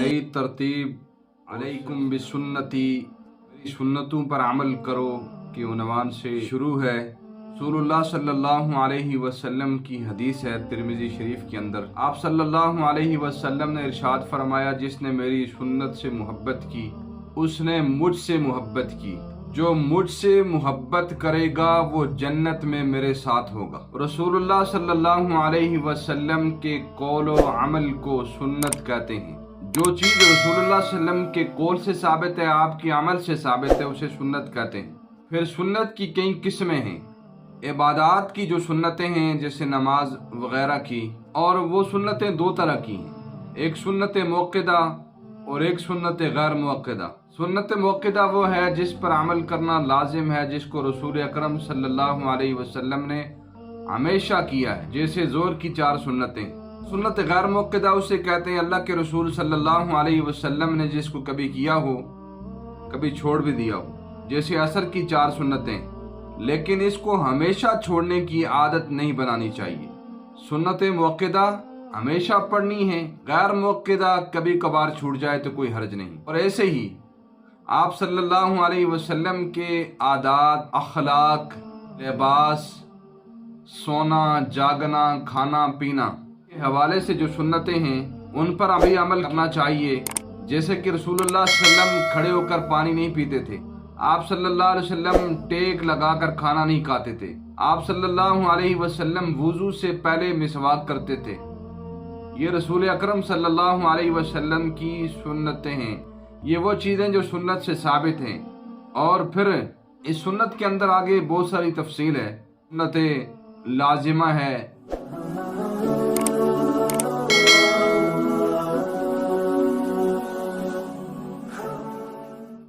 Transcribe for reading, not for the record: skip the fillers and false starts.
नई तरतीब अलैकुम बिसुन्नती, मेरी सुन्नतों पर अमल करो के उन्वान से शुरू है। रसूलुल्लाह सल्लल्लाहु अलैहि वसल्लम की हदीस है तिरमिज़ी शरीफ के अंदर। आप सल्लल्लाहु अलैहि वसल्लम ने इरशाद फरमाया, जिसने मेरी सुन्नत से मोहब्बत की उसने मुझसे मोहब्बत की, जो मुझसे मोहब्बत करेगा वो जन्नत में मेरे साथ होगा। रसूलुल्लाह सल्लल्लाहु अलैहि वसल्लम के कौल व अमल को सुन्नत कहते हैं। जो चीज़ रसूलुल्लाह सल्लम के कौल से साबित है, आपके अमल से साबित है, उसे सुन्नत कहते हैं। फिर सुन्नत की कई किस्में हैं। इबादत की जो सुन्नतें हैं जैसे नमाज वगैरह की, और वो सुन्नतें दो तरह की हैं, एक सुन्नत मुअक्कदा और एक सुन्नत गैर मुअक्कदा। सुन्नत मुअक्कदा वो है जिस पर अमल करना लाजिम है, जिसको रसूल अकरम सल्लल्लाहु अलैहि वसल्लम ने हमेशा किया है, जैसे जोर की 4 सुन्नतें। सुन्नत गैर मुअक्कदा उसे कहते हैं अल्लाह के रसूल सल्लल्लाहु अलैहि वसल्लम ने जिसको कभी किया हो, कभी छोड़ भी दिया हो, जैसे असर की 4 सुन्नतें, लेकिन इसको हमेशा छोड़ने की आदत नहीं बनानी चाहिए। सुन्नत मुअक्कदा हमेशा पढ़नी है, गैर मुअक्कदा कभी कभार छूट जाए तो कोई हर्ज नहीं। और ऐसे ही आप सल्लल्लाहु अलैहि वसल्लम के आदात, अखलाक, लिबास, सोना, जागना, खाना पीना के हवाले से जो सुन्नतें हैं उन पर अभी अमल करना चाहिए। जैसे कि रसूलुल्लाह सल्लल्लाहु अलैहि वसल्लम खड़े होकर पानी नहीं पीते थे, आप सल्लल्लाहु अलैहि वसल्लम टेक लगाकर खाना नहीं खाते थे, आप सल्लल्लाहु अलैहि वसल्लम वुजू से पहले मिसवाक करते थे। ये रसूल अकरम सल्लल्लाहु अलैहि वसल्लम की सुन्नतें हैं। ये वो चीज़ें जो सुन्नत से साबित हैं। और फिर इस सुन्नत के अंदर आगे बहुत सारी तफसील है। सुन्नत लाजिमा है,